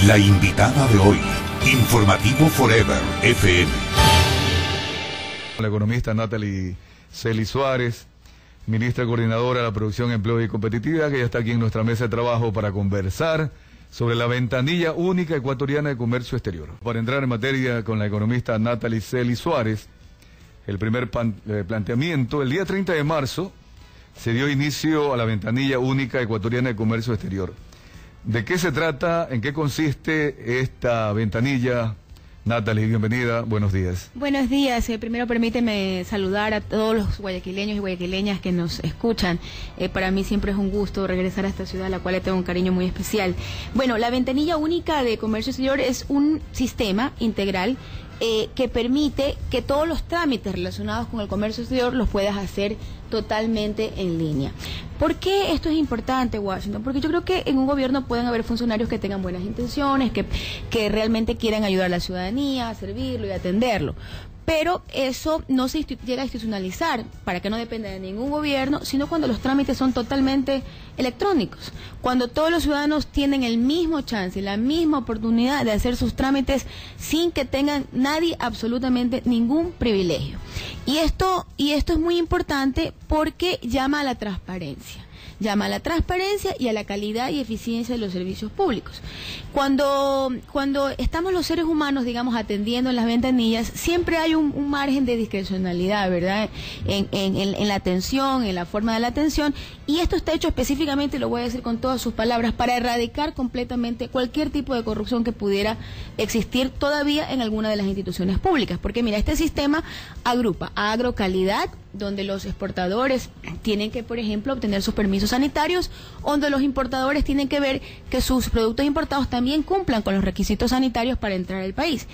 La invitada de hoy, Informativo Forever FM. La economista Natalie Celi Suárez, ministra coordinadora de la Producción, Empleo y Competitividad, que ya está aquí en nuestra mesa de trabajo para conversar sobre la ventanilla única ecuatoriana de comercio exterior. Para entrar en materia con la economista Natalie Celi Suárez, el primer planteamiento, el día 30 de marzo se dio inicio a la ventanilla única ecuatoriana de comercio exterior. ¿De qué se trata? ¿En qué consiste esta ventanilla? Natalie, bienvenida, buenos días. Buenos días, primero permíteme saludar a todos los guayaquileños y guayaquileñas que nos escuchan. Para mí siempre es un gusto regresar a esta ciudad a la cual le tengo un cariño muy especial. Bueno, la ventanilla única de comercio exterior es un sistema integral que permite que todos los trámites relacionados con el comercio exterior los puedas hacer totalmente en línea. ¿Por qué esto es importante, Washington? Porque yo creo que en un gobierno pueden haber funcionarios que tengan buenas intenciones, que realmente quieran ayudar a la ciudadanía, a servirlo y a atenderlo. Pero eso no se llega a institucionalizar para que no dependa de ningún gobierno, sino cuando los trámites son totalmente electrónicos. Cuando todos los ciudadanos tienen el mismo chance, la misma oportunidad de hacer sus trámites sin que tengan nadie absolutamente ningún privilegio. Y esto es muy importante porque llama a la transparencia. Llama a la transparencia y a la calidad y eficiencia de los servicios públicos. Cuando estamos los seres humanos, digamos, atendiendo en las ventanillas, siempre hay un margen de discrecionalidad, ¿verdad? En la atención, en la forma de la atención, y esto está hecho específicamente, lo voy a decir con todas sus palabras, para erradicar completamente cualquier tipo de corrupción que pudiera existir todavía en alguna de las instituciones públicas. Porque mira, este sistema agrupa agrocalidad, donde los exportadores tienen que, por ejemplo, obtener sus permisos sanitarios, donde los importadores tienen que ver que sus productos importados también cumplan con los requisitos sanitarios para entrar al país.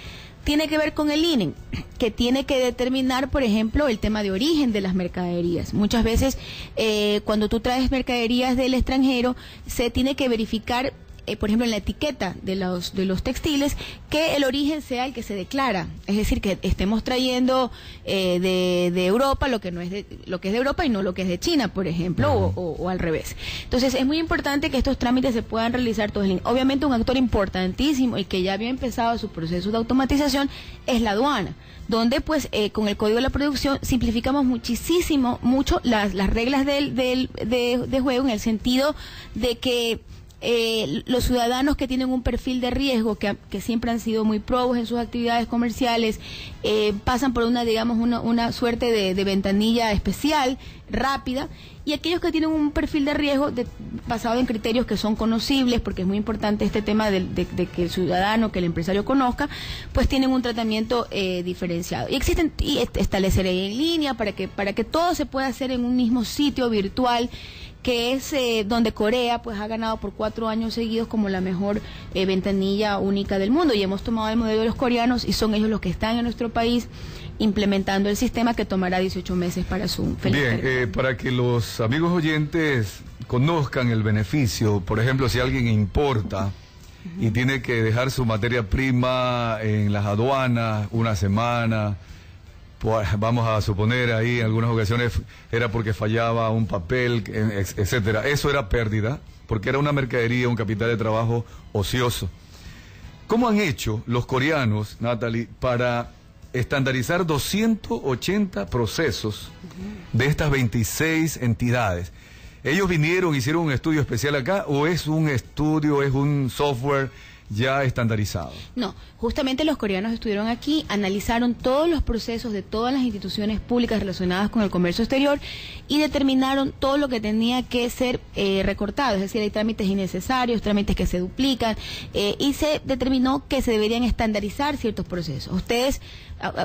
Tiene que ver con el INE, que tiene que determinar, por ejemplo, el tema de origen de las mercaderías. Muchas veces, cuando tú traes mercaderías del extranjero, se tiene que verificar, por ejemplo, en la etiqueta de los textiles, que el origen sea el que se declara. Es decir, que estemos trayendo de Europa lo que es de Europa y no lo que es de China, por ejemplo, o al revés. Entonces, es muy importante que estos trámites se puedan realizar todos en línea. Obviamente, un actor importantísimo y que ya había empezado su proceso de automatización es la aduana, donde pues con el Código de la Producción simplificamos mucho las reglas de juego, en el sentido de que los ciudadanos que tienen un perfil de riesgo, que siempre han sido muy probos en sus actividades comerciales, pasan por una suerte de ventanilla especial, rápida, y aquellos que tienen un perfil de riesgo basado en criterios que son conocibles, porque es muy importante este tema de que el ciudadano, que el empresario conozca, pues tienen un tratamiento diferenciado. Y establecer en línea para que todo se pueda hacer en un mismo sitio virtual, que es donde Corea pues ha ganado por 4 años seguidos como la mejor ventanilla única del mundo, y hemos tomado el modelo de los coreanos y son ellos los que están en nuestro país implementando el sistema, que tomará 18 meses para su feliz. Bien, para que los amigos oyentes conozcan el beneficio, por ejemplo, si alguien importa y tiene que dejar su materia prima en las aduanas una semana, pues vamos a suponer ahí en algunas ocasiones era porque fallaba un papel, etcétera. Eso era pérdida, porque era una mercadería, un capital de trabajo ocioso. ¿Cómo han hecho los coreanos, Natalie, para estandarizar 280 procesos de estas 26 entidades? ¿Ellos vinieron, hicieron un estudio especial acá, o es un estudio, es un software ya estandarizado? No, justamente los coreanos estuvieron aquí, analizaron todos los procesos de todas las instituciones públicas relacionadas con el comercio exterior y determinaron todo lo que tenía que ser recortado, es decir, hay trámites innecesarios, trámites que se duplican, y se determinó que se deberían estandarizar ciertos procesos. Ustedes,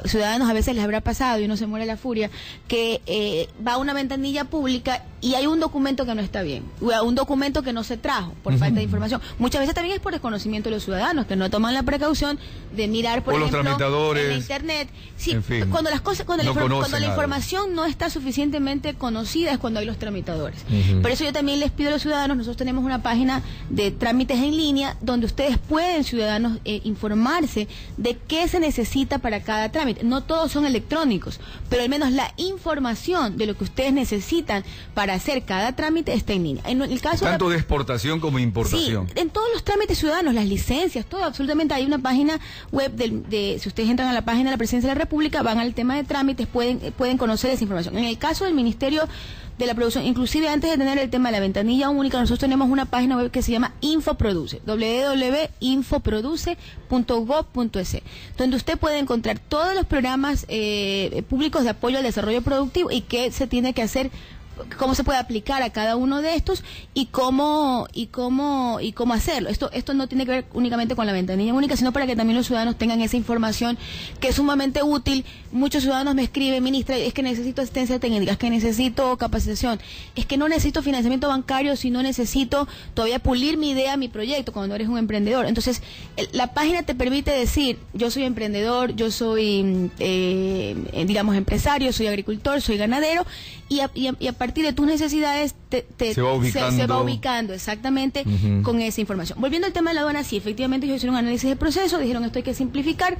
ciudadanos, a veces les habrá pasado, y uno se muere la furia, que va a una ventanilla pública y hay un documento que no está bien, o un documento que no se trajo por falta de información. Muchas veces también es por desconocimiento de los ciudadanos, que no toman la precaución de mirar, por ejemplo, los tramitadores, en internet. Sí, en fin, cuando la información no está suficientemente conocida es cuando hay los tramitadores. Por eso yo también les pido a los ciudadanos, nosotros tenemos una página de trámites en línea donde ustedes pueden, ciudadanos, informarse de qué se necesita para cada trámite. No todos son electrónicos, pero al menos la información de lo que ustedes necesitan para hacer cada trámite está en línea. En el caso tanto de exportación como importación. Sí, en todos los trámites ciudadanos, las licencias, licencias, todo, absolutamente. Hay una página web si ustedes entran a la página de la Presidencia de la República, van al tema de trámites, pueden conocer esa información. En el caso del Ministerio de la Producción, inclusive antes de tener el tema de la ventanilla única, nosotros tenemos una página web que se llama Infoproduce, www.infoproduce.gov.es, donde usted puede encontrar todos los programas públicos de apoyo al desarrollo productivo y qué se tiene que hacer, cómo se puede aplicar a cada uno de estos y cómo hacerlo. Esto no tiene que ver únicamente con la ventanilla única, sino para que también los ciudadanos tengan esa información que es sumamente útil. Muchos ciudadanos me escriben: ministra, es que necesito asistencia técnica, es que necesito capacitación, es que no necesito financiamiento bancario, sino necesito todavía pulir mi idea, mi proyecto, cuando eres un emprendedor. Entonces, la página te permite decir: yo soy emprendedor, yo soy, digamos, empresario, soy agricultor, soy ganadero, y a partir de tus necesidades se va ubicando exactamente con esa información. Volviendo al tema de la aduana, sí, efectivamente ellos hicieron un análisis de proceso, dijeron: esto hay que simplificar.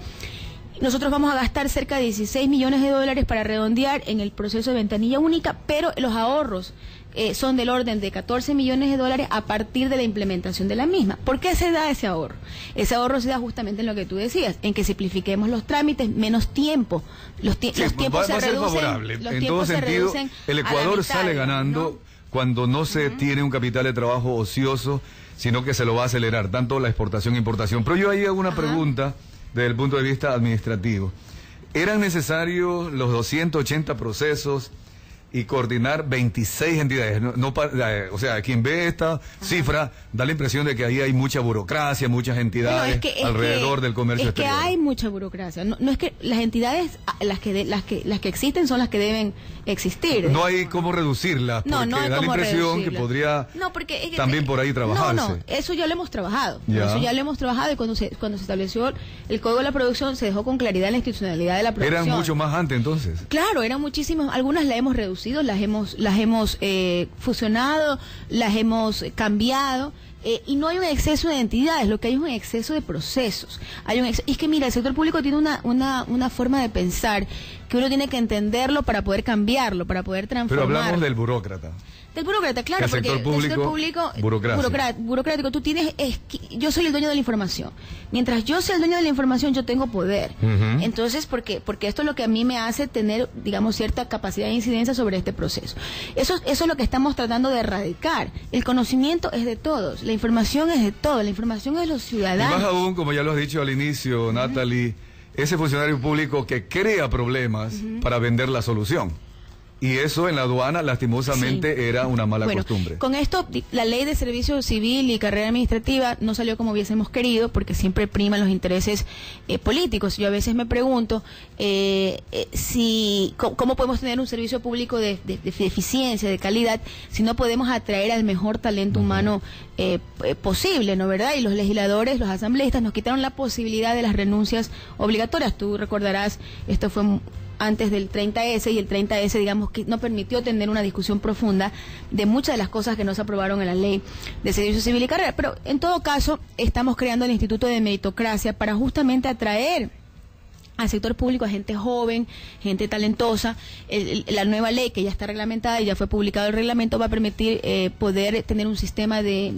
Nosotros vamos a gastar cerca de 16 millones de dólares para redondear en el proceso de ventanilla única, pero los ahorros son del orden de 14 millones de dólares a partir de la implementación de la misma. ¿Por qué se da ese ahorro? Ese ahorro se da justamente en lo que tú decías, en que simplifiquemos los trámites, menos tiempo. Los tiempos se reducen. En todo sentido, el Ecuador sale ganando, ¿no?, cuando no se tiene un capital de trabajo ocioso, sino que se lo va a acelerar, tanto la exportación e importación. Pero yo ahí hago una pregunta desde el punto de vista administrativo. ¿Eran necesarios los 280 procesos y coordinar 26 entidades? O sea, quien ve esta cifra da la impresión de que ahí hay mucha burocracia, muchas entidades alrededor del comercio exterior. Es que hay mucha burocracia. No es que las entidades, las que existen son las que deben existir. No hay cómo reducirlas, porque da la impresión que podría también por ahí trabajarse. No, eso ya lo hemos trabajado. Eso ya lo hemos trabajado, y cuando se estableció el Código de la Producción se dejó con claridad la institucionalidad de la producción. ¿Eran mucho más antes entonces? Claro, eran muchísimas. Algunas las hemos reducido, las hemos fusionado, las hemos cambiado. Y no hay un exceso de entidades, lo que hay es un exceso de procesos. Y es que mira, el sector público tiene una forma de pensar que uno tiene que entenderlo para poder cambiarlo, para poder transformarlo. Pero hablamos del burócrata. Del burócrata, claro, porque el sector público burocrático. Tú tienes, yo soy el dueño de la información. Mientras yo sea el dueño de la información, yo tengo poder. Entonces, porque esto es lo que a mí me hace tener, digamos, cierta capacidad de incidencia sobre este proceso. Eso es lo que estamos tratando de erradicar. El conocimiento es de todos, la información es de todos, la información es de los ciudadanos. Y más aún, como ya lo has dicho al inicio, Natalie, ese funcionario público que crea problemas para vender la solución. Y eso en la aduana, lastimosamente, era una mala costumbre. Con esto, la ley de servicio civil y carrera administrativa no salió como hubiésemos querido, porque siempre priman los intereses políticos. Yo a veces me pregunto cómo podemos tener un servicio público de eficiencia, de calidad, si no podemos atraer al mejor talento humano posible, ¿no, verdad? Y los legisladores, los asambleístas, nos quitaron la posibilidad de las renuncias obligatorias. Tú recordarás, esto fue antes del 30S, y el 30S, digamos, que no permitió tener una discusión profunda de muchas de las cosas que no se aprobaron en la ley de servicio civil y carrera. Pero en todo caso, estamos creando el Instituto de Meritocracia para justamente atraer al sector público a gente joven, gente talentosa. La nueva ley, que ya está reglamentada y ya fue publicado el reglamento, va a permitir poder tener un sistema de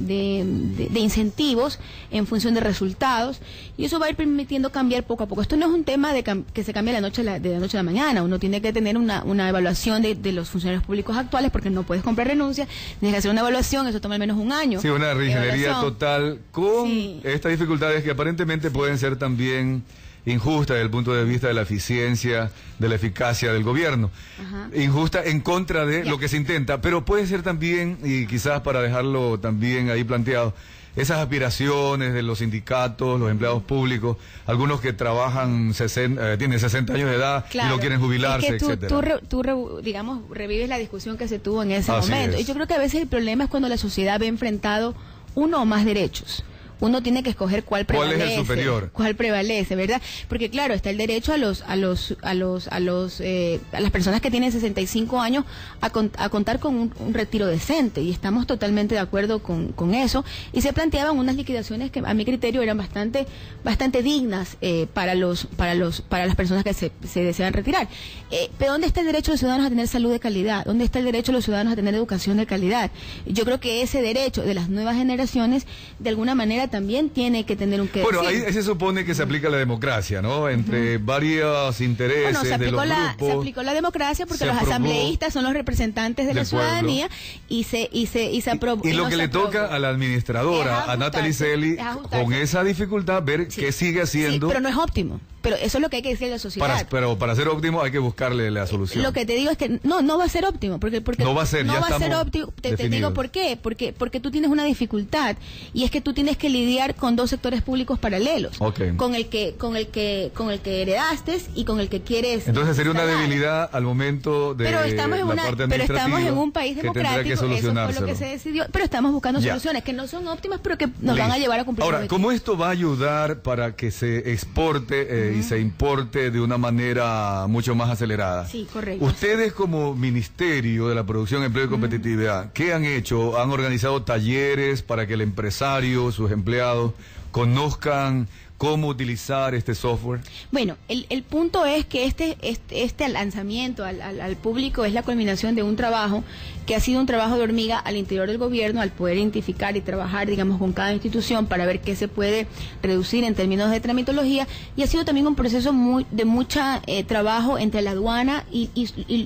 incentivos en función de resultados, y eso va a ir permitiendo cambiar poco a poco. Esto no es un tema que se cambie de la noche a la mañana. Uno tiene que tener una evaluación de los funcionarios públicos actuales, porque no puedes comprar renuncia, tienes que hacer una evaluación, eso toma al menos un año. Sí, una reingeniería total con estas dificultades que aparentemente pueden ser también injusta desde el punto de vista de la eficiencia, de la eficacia del gobierno. Injusta en contra de lo que se intenta, pero puede ser también, y quizás para dejarlo también ahí planteado, esas aspiraciones de los sindicatos, los empleados públicos, algunos que trabajan, tienen 60 años de edad y no quieren jubilarse, etcétera. Tú digamos, revives la discusión que se tuvo en ese momento. Y yo creo que a veces el problema es cuando la sociedad ve enfrentado uno o más derechos. Uno tiene que escoger cuál prevalece. ¿Cuál es el superior? ¿Cuál prevalece, verdad? Porque claro, está el derecho a las personas que tienen 65 años a contar con un retiro decente, y estamos totalmente de acuerdo con eso, y se planteaban unas liquidaciones que a mi criterio eran bastante dignas para las personas que se desean retirar. Pero ¿dónde está el derecho de los ciudadanos a tener salud de calidad? ¿Dónde está el derecho de los ciudadanos a tener educación de calidad? Yo creo que ese derecho de las nuevas generaciones de alguna manera asamblea también tiene que tener un que bueno, decir. ahí se supone que se aplica la democracia, ¿no? Entre varios intereses bueno, de los grupos. Se aplicó la democracia porque los asambleístas son los representantes de la ciudadanía y se aprobó. Y lo que le toca a la administradora, a Natalie Selly, con esa dificultad, ver qué sigue haciendo. Sí, pero no es óptimo. Pero eso es lo que hay que decir a la sociedad. Pero para ser óptimo hay que buscarle la solución. Lo que te digo es que no va a ser óptimo, porque no va a ser, no va a ser óptimo. Te digo por qué, porque tú tienes una dificultad y es que tú tienes que lidiar con dos sectores públicos paralelos, con el que heredaste y con el que quieres. Entonces sería una debilidad al momento de pero estamos en un país democrático, eso fue lo que se decidió, pero estamos buscando soluciones que no son óptimas, pero que nos van a llevar a cumplir. Ahora, ¿cómo esto va a ayudar para que se exporte y se importe de una manera mucho más acelerada? Sí, correcto. Ustedes como Ministerio de la Producción, Empleo y Competitividad, ¿qué han hecho? ¿Han organizado talleres para que el empresario, sus empleados, conozcan cómo utilizar este software? Bueno, el punto es que este lanzamiento al público es la culminación de un trabajo que ha sido un trabajo de hormiga al interior del gobierno, al poder identificar y trabajar, digamos, con cada institución para ver qué se puede reducir en términos de tramitología, y ha sido también un proceso de mucha trabajo entre la aduana y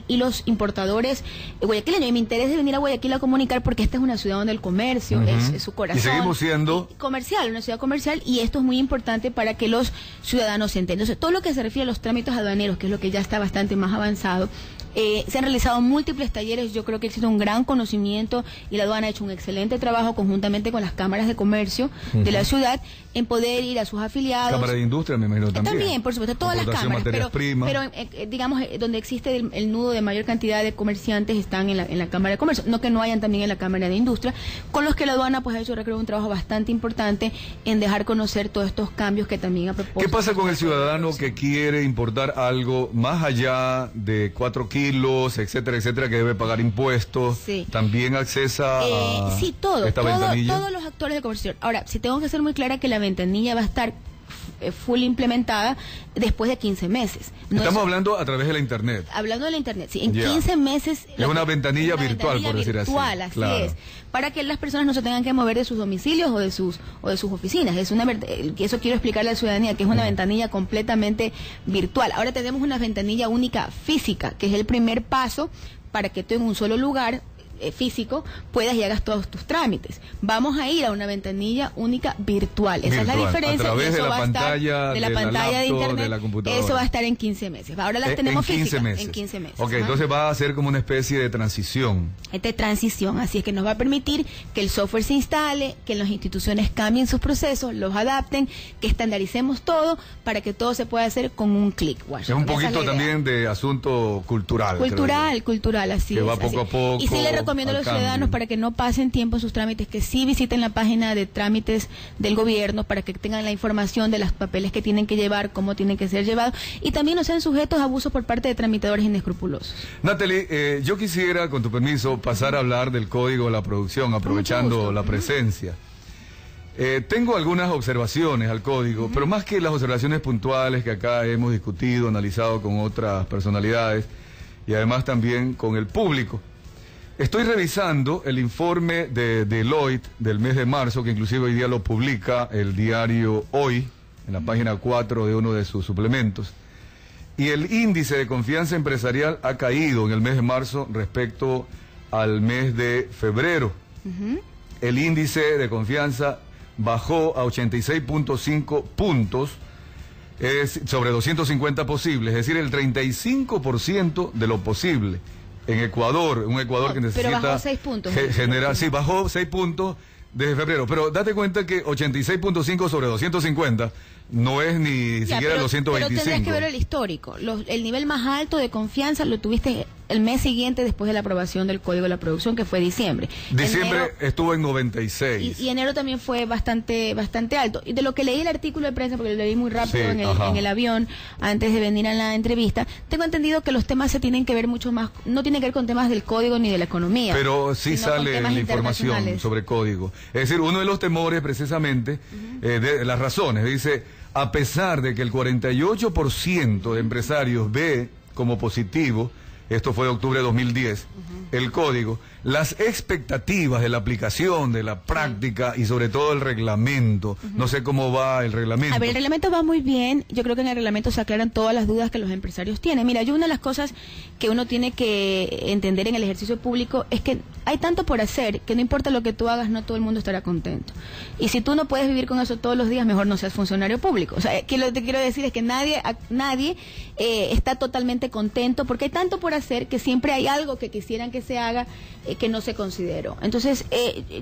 los importadores guayaquileños. Y mi interés de venir a Guayaquil a comunicar porque esta es una ciudad donde el comercio es su corazón. Y seguimos siendo comercial, una ciudad comercial, y esto es muy importante para que los ciudadanos se entiendan. Entonces, todo lo que se refiere a los trámites aduaneros, que es lo que ya está bastante más avanzado, se han realizado múltiples talleres. Yo creo que existe un gran conocimiento y la aduana ha hecho un excelente trabajo conjuntamente con las cámaras de comercio de la ciudad en poder ir a sus afiliados. Cámara de Industria, me imagino también. También, por supuesto, todas las cámaras. Pero digamos, donde existe el nudo de mayor cantidad de comerciantes están en la Cámara de Comercio. No que no hayan también en la Cámara de Industria, con los que la aduana pues ha hecho, creo, un trabajo bastante importante en dejar conocer todos estos cambios que también ha propuesto. ¿Qué pasa con el ciudadano que quiere importar algo más allá de 4 kilos, etcétera, que debe pagar impuestos? Sí. ¿También accesa a esta ventanilla? Todos los actores de comercio. Ahora, si tengo que ser muy clara que la ventanilla va a estar full implementada después de 15 meses. Estamos hablando a través de la Internet. Hablando de la Internet, sí. En 15 meses... Es una ventanilla virtual, por decir así. Así claro. Es. Para que las personas no se tengan que mover de sus domicilios o de sus oficinas. Eso quiero explicarle a la ciudadanía, que es una ventanilla completamente virtual. Ahora tenemos una ventanilla única física, que es el primer paso para que tú en un solo lugar físico puedas y hagas todos tus trámites. Vamos a ir a una ventanilla única virtual. Esa es la diferencia. A través de la pantalla, de la pantalla de internet, de la computadora. Eso va a estar en 15 meses. Ahora las tenemos físicas en 15 meses. Ok, entonces va a ser como una especie de transición. De transición, así es que nos va a permitir que el software se instale, que las instituciones cambien sus procesos, los adapten, que estandaricemos todo para que todo se pueda hacer con un clic. Es un poquito también de asunto cultural. Cultural, así que es. Va poco a poco. Y sí le recomiendo a los ciudadanos, para que no pasen tiempo en sus trámites, que sí visiten la página de trámites del gobierno para que tengan la información de los papeles que tienen que llevar, cómo tienen que ser llevados, y también no sean sujetos a abusos por parte de tramitadores inescrupulosos. Natalie, yo quisiera, con tu permiso, pasar a hablar del Código de la Producción, aprovechando la presencia. Tengo algunas observaciones al código, pero más que las observaciones puntuales que acá hemos discutido, analizado con otras personalidades y además también con el público. Estoy revisando el informe de Deloitte del mes de marzo, que inclusive hoy día lo publica el diario Hoy, en la página 4 de uno de sus suplementos. Y el índice de confianza empresarial ha caído en el mes de marzo respecto al mes de febrero. El índice de confianza bajó a 86.5 puntos sobre 250 posibles, es decir, el 35% de lo posible. En Ecuador, un Ecuador que necesita... Pero bajó 6 puntos. Sí, bajó 6 puntos desde febrero, pero date cuenta que 86.5 sobre 250 no es ni siquiera los 125. Pero tendrías que ver el histórico. El nivel más alto de confianza lo tuviste el mes siguiente después de la aprobación del Código de la Producción, que fue diciembre. Diciembre estuvo en 96. Y enero también fue bastante alto. Y de lo que leí el artículo de prensa, porque lo leí muy rápido en el avión, antes de venir a la entrevista, tengo entendido que los temas se tienen que ver mucho más, no tienen que ver con temas del código ni de la economía. Pero sí sale la información sobre código. Es decir, uno de los temores precisamente, de las razones, dice, a pesar de que el 48% de empresarios ve como positivo esto fue de octubre de 2010, el código, las expectativas de la aplicación, de la práctica y sobre todo el reglamento. No sé cómo va el reglamento. A ver, el reglamento va muy bien. Yo creo que en el reglamento se aclaran todas las dudas que los empresarios tienen. Mira, una de las cosas que uno tiene que entender en el ejercicio público es que hay tanto por hacer que no importa lo que tú hagas, no todo el mundo estará contento. Y si tú no puedes vivir con eso todos los días, mejor no seas funcionario público. O sea, lo que te quiero decir es que nadie está totalmente contento porque hay tanto por hacer que siempre hay algo que quisieran que se haga que no se consideró. Entonces,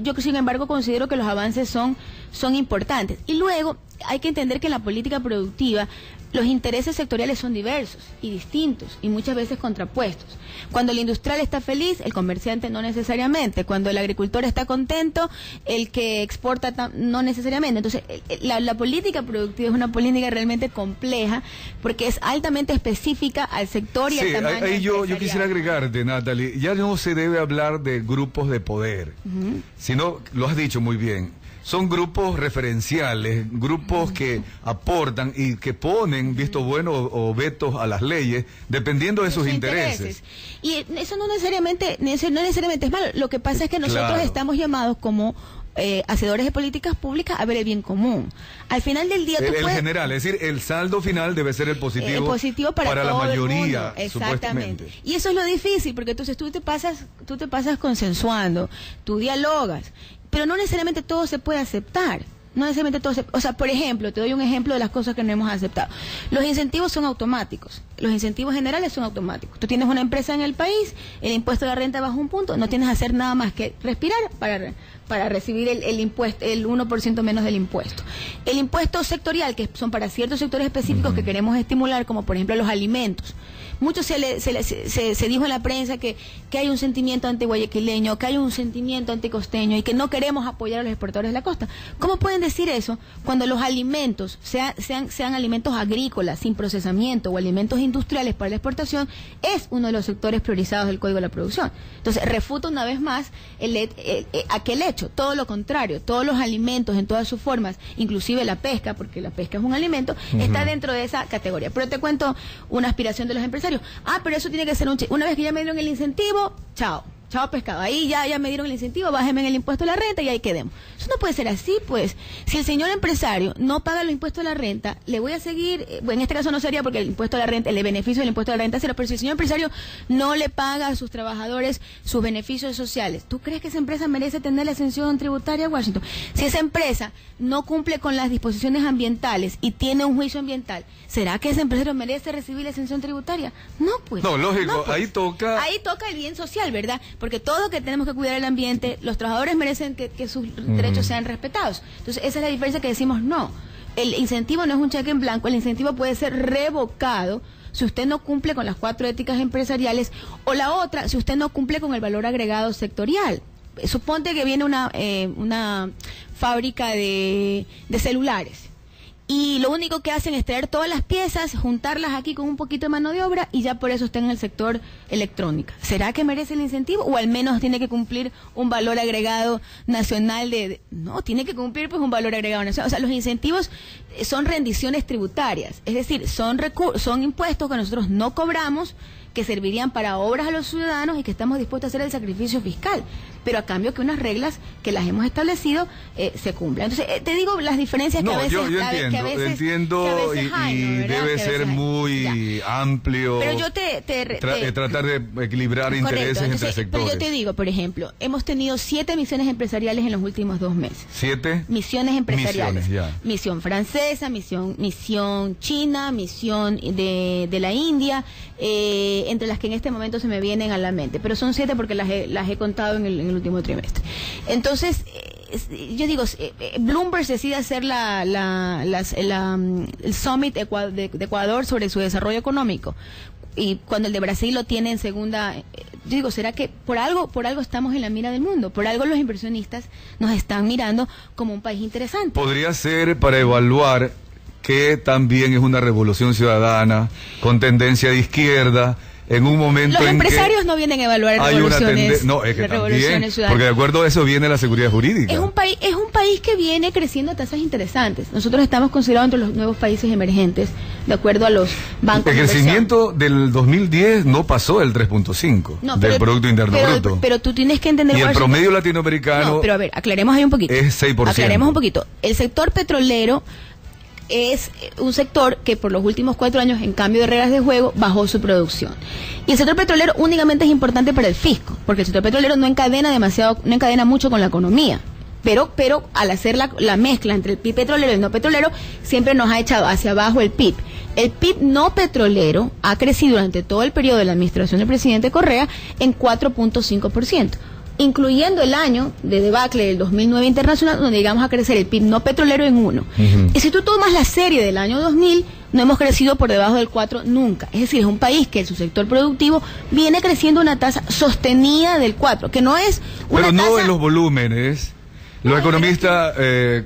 yo sin embargo considero que los avances son importantes. Y luego hay que entender que en la política productiva los intereses sectoriales son diversos y distintos y muchas veces contrapuestos. Cuando el industrial está feliz, el comerciante no necesariamente. Cuando el agricultor está contento, el que exporta no necesariamente. Entonces, la política productiva es una política realmente compleja porque es altamente específica al sector y al tamaño ahí yo quisiera agregarte, Natalie, ya no se debe hablar de grupos de poder, sino, lo has dicho muy bien, son grupos referenciales, grupos que aportan y que ponen visto bueno o vetos a las leyes, dependiendo de sus intereses. Y eso no necesariamente es malo. Lo que pasa es que nosotros estamos llamados como hacedores de políticas públicas a ver el bien común. Al final del día el general, es decir, el saldo final debe ser el positivo para la mayoría, exactamente. Y eso es lo difícil, porque entonces tú te pasas consensuando, tú dialogas, pero no necesariamente todo se puede aceptar. No necesariamente todo o sea, por ejemplo, te doy un ejemplo de las cosas que no hemos aceptado. Los incentivos son automáticos. Los incentivos generales son automáticos. Tú tienes una empresa en el país, el impuesto de la renta baja un punto, no tienes que hacer nada más que respirar para recibir el impuesto, el 1% menos del impuesto. El impuesto sectorial, que son para ciertos sectores específicos que queremos estimular, como por ejemplo los alimentos. Mucho se dijo en la prensa que hay un sentimiento anti-guayaquileño, que hay un sentimiento anticosteño y que no queremos apoyar a los exportadores de la costa. ¿Cómo pueden decir eso cuando los alimentos, sean alimentos agrícolas, sin procesamiento o alimentos industriales para la exportación, es uno de los sectores priorizados del Código de la Producción? Entonces, refuta una vez más aquel hecho. Todo lo contrario, todos los alimentos en todas sus formas, inclusive la pesca, porque la pesca es un alimento, está dentro de esa categoría. Pero te cuento una aspiración de los empresarios. Pero eso tiene que ser una vez que ya me dieron el incentivo, chao pescado, ahí ya me dieron el incentivo, bájeme en el impuesto de la renta y ahí quedemos. Eso no puede ser así, pues. Si el señor empresario no paga los impuestos de la renta, le voy a seguir, en este caso no sería porque el impuesto de la renta, el beneficio del impuesto de la renta es cero, pero si el señor empresario no le paga a sus trabajadores sus beneficios sociales, ¿tú crees que esa empresa merece tener la exención tributaria, Washington? Si esa empresa no cumple con las disposiciones ambientales y tiene un juicio ambiental, ¿será que ese empresario merece recibir la exención tributaria? No, pues. No, lógico, no, pues. Ahí toca el bien social, ¿verdad? Porque todos que tenemos que cuidar el ambiente, los trabajadores merecen que sus derechos sean respetados. Entonces, esa es la diferencia que decimos no. El incentivo no es un cheque en blanco, el incentivo puede ser revocado si usted no cumple con las 4 éticas empresariales, o la otra, si usted no cumple con el valor agregado sectorial. Suponte que viene una fábrica de celulares y lo único que hacen es traer todas las piezas, juntarlas aquí con un poquito de mano de obra y ya por eso está en el sector electrónica. ¿Será que merece el incentivo? O al menos tiene que cumplir un valor agregado nacional no, tiene que cumplir pues un valor agregado nacional. O sea, los incentivos son rendiciones tributarias, es decir, son impuestos que nosotros no cobramos, que servirían para obras a los ciudadanos y que estamos dispuestos a hacer el sacrificio fiscal, pero a cambio que unas reglas que las hemos establecido se cumplan. Entonces, te digo las diferencias que a veces... yo entiendo y debe ser muy amplio. Pero yo tratar de equilibrar intereses entre sectores. Pero yo te digo, por ejemplo, hemos tenido 7 misiones empresariales en los últimos 2 meses. ¿7? Misiones empresariales. Misiones, ya. Misión francesa, misión china, misión de la India, entre las que en este momento se me vienen a la mente, pero son 7 porque las he contado en el último trimestre. Entonces, yo digo, Bloomberg decide hacer el Summit de Ecuador sobre su desarrollo económico, y cuando el de Brasil lo tiene en segunda, yo digo, ¿será que por algo estamos en la mira del mundo? Por algo los inversionistas nos están mirando como un país interesante. Podría ser para evaluar que también es una revolución ciudadana con tendencia de izquierda en un momento los en empresarios no vienen a evaluar hay una revoluciones, no, es que revoluciones también, porque de acuerdo a eso viene la seguridad jurídica. Es un país que viene creciendo a tasas interesantes. Nosotros estamos considerados entre los nuevos países emergentes, de acuerdo a los bancos. El crecimiento del 2010 no pasó del 3.5 del Producto Interno Bruto. Pero tú tienes que entender... Y el promedio latinoamericano... No, pero a ver, aclaremos ahí un poquito. Es 6%. Aclaremos un poquito. El sector petrolero es un sector que por los últimos 4 años, en cambio de reglas de juego, bajó su producción. Y el sector petrolero únicamente es importante para el fisco, porque el sector petrolero no encadena mucho con la economía. Pero al hacer la mezcla entre el PIB petrolero y el no petrolero, siempre nos ha echado hacia abajo el PIB. El PIB no petrolero ha crecido durante todo el periodo de la administración del presidente Correa en 4.5%. Incluyendo el año de debacle del 2009 internacional, donde llegamos a crecer el PIB no petrolero en 1. Y si tú tomas la serie del año 2000, no hemos crecido por debajo del 4 nunca. Es decir, es un país que en su sector productivo viene creciendo una tasa sostenida del 4, que no es una Pero no tasa... en los volúmenes. Los economistas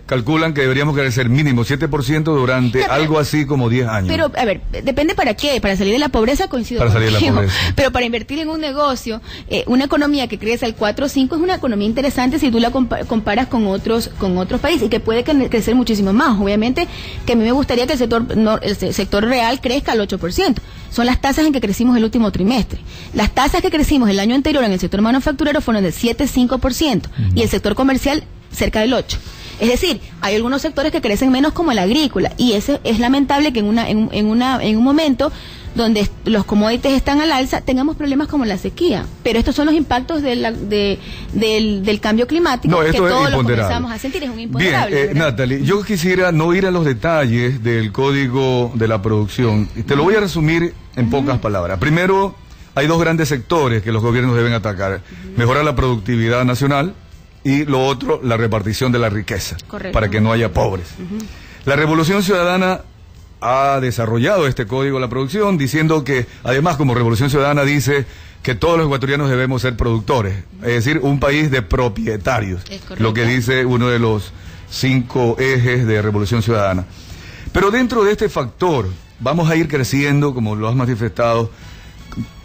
calculan que deberíamos crecer mínimo 7% durante algo así como 10 años. Pero, a ver, depende para qué. Para salir de la pobreza coincido para salir de la pobreza. Pero para invertir en un negocio, una economía que crece al 4 o 5 es una economía interesante si tú la comparas con otros países y que puede crecer muchísimo más. Obviamente que a mí me gustaría que el sector real crezca al 8%. Son las tasas en que crecimos el último trimestre. Las tasas que crecimos el año anterior en el sector manufacturero fueron del 7,5% y el sector comercial cerca del 8%. Es decir, hay algunos sectores que crecen menos como el agrícola y eso es lamentable que en un momento donde los commodities están al alza tengamos problemas como la sequía. Pero estos son los impactos del cambio climático que todos los comenzamos a sentir. Es un imponderable. Bien, Natalie, yo quisiera no ir a los detalles del código de la producción. Te lo voy a resumir en pocas palabras. Primero, hay 2 grandes sectores que los gobiernos deben atacar. Mejorar la productividad nacional y lo otro, la repartición de la riqueza. Correcto. Para que no haya pobres. La Revolución Ciudadana ha desarrollado este código de la producción diciendo que, además, como Revolución Ciudadana dice que todos los ecuatorianos debemos ser productores, es decir, un país de propietarios, lo que dice uno de los 5 ejes de Revolución Ciudadana. Pero dentro de este factor vamos a ir creciendo, como lo has manifestado,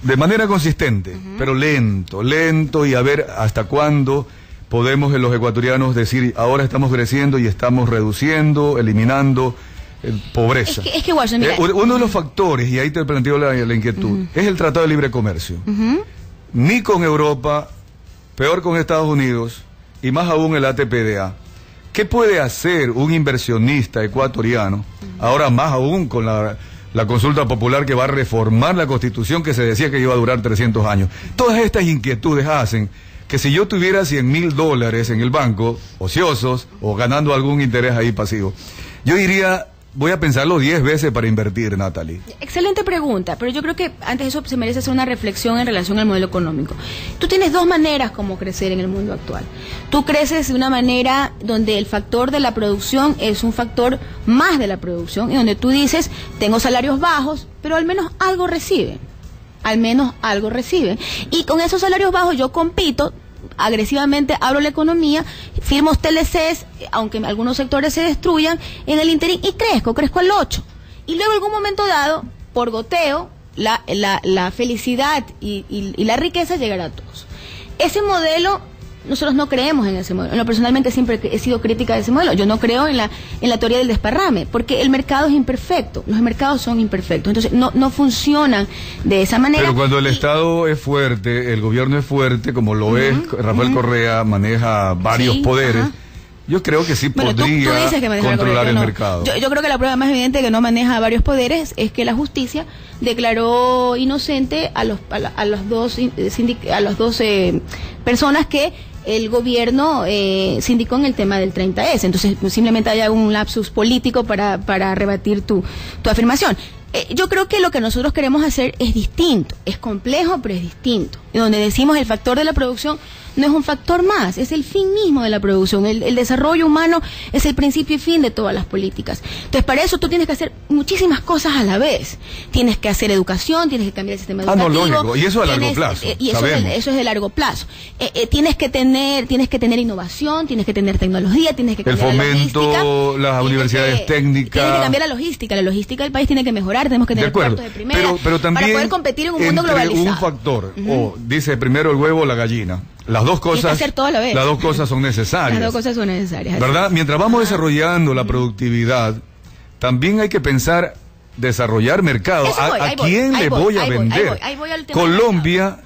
de manera consistente, pero lento, y a ver hasta cuándo podemos los ecuatorianos decir, ahora estamos creciendo y estamos reduciendo, eliminando pobreza. Es que Washington, mira, uno de los factores, y ahí te planteo la inquietud, es el Tratado de Libre Comercio. Ni con Europa, peor con Estados Unidos, y más aún el ATPDA. ¿Qué puede hacer un inversionista ecuatoriano, ahora más aún con la consulta popular que va a reformar la Constitución que se decía que iba a durar 300 años? Todas estas inquietudes hacen que si yo tuviera $100,000 en el banco, ociosos, o ganando algún interés ahí pasivo, yo diría, voy a pensarlo 10 veces para invertir, Natalie. Excelente pregunta, pero yo creo que antes de eso se merece hacer una reflexión en relación al modelo económico. Tú tienes 2 maneras como crecer en el mundo actual. Tú creces de una manera donde el factor de la producción es un factor más de la producción, y donde tú dices, tengo salarios bajos, pero al menos algo reciben. Y con esos salarios bajos yo compito agresivamente, abro la economía, firmo TLCs, aunque algunos sectores se destruyan en el interín, y crezco al 8%. Y luego en algún momento dado, por goteo, la felicidad y la riqueza llegará a todos. Ese modelo, nosotros no creemos en ese modelo. Yo personalmente siempre he sido crítica de ese modelo. Yo no creo en la teoría del desparrame, porque el mercado es imperfecto, los mercados son imperfectos, entonces no funcionan de esa manera. Pero cuando el Estado es fuerte, el gobierno es fuerte, como lo es Rafael Correa, maneja varios poderes. Yo creo que sí podría tú dices que controlar el mercado. Yo creo que la prueba más evidente de que no maneja varios poderes es que la justicia declaró inocente a las dos personas que el gobierno sindicó en el tema del 30S. Entonces, simplemente hay un lapsus político para rebatir tu afirmación. Yo creo que lo que nosotros queremos hacer es distinto, es complejo, pero es distinto. Y donde decimos el factor de la producción no es un factor más, es el fin mismo de la producción. El desarrollo humano es el principio y fin de todas las políticas. Entonces, para eso tú tienes que hacer muchísimas cosas a la vez. Tienes que hacer educación, tienes que cambiar el sistema educativo. Lógico, y eso a largo plazo. Y eso es de largo plazo. Tienes que tener innovación, tienes que tener tecnología, tienes que cambiar el fomento, la logística, las universidades técnicas. Tienes que cambiar la logística del país tiene que mejorar. destacar, tenemos que tener puertos de primera, pero también para poder competir en un mundo globalizado. Un factor, dice primero el huevo o la gallina. Las dos cosas, las dos cosas son necesarias. Las dos cosas son necesarias. ¿Verdad? Mientras vamos desarrollando la productividad, también hay que pensar desarrollar mercado. ¿A quién le voy a vender? Colombia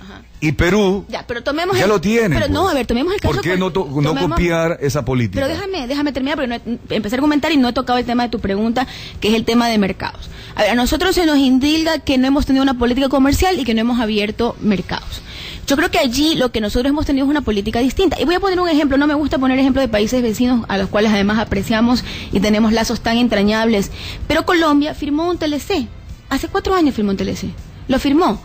y Perú ya lo tienen. Pero no, a ver, tomemos el caso. ¿Por qué no copiar esa política? Pero déjame terminar, porque empezar a comentar y no he tocado el tema de tu pregunta, que es el tema de mercados. A ver, a nosotros se nos indilga que no hemos tenido una política comercial y que no hemos abierto mercados. Yo creo que allí lo que nosotros hemos tenido es una política distinta. Y voy a poner un ejemplo, no me gusta poner ejemplo de países vecinos a los cuales además apreciamos y tenemos lazos tan entrañables, pero Colombia firmó un TLC. Hace 4 años firmó un TLC. Lo firmó.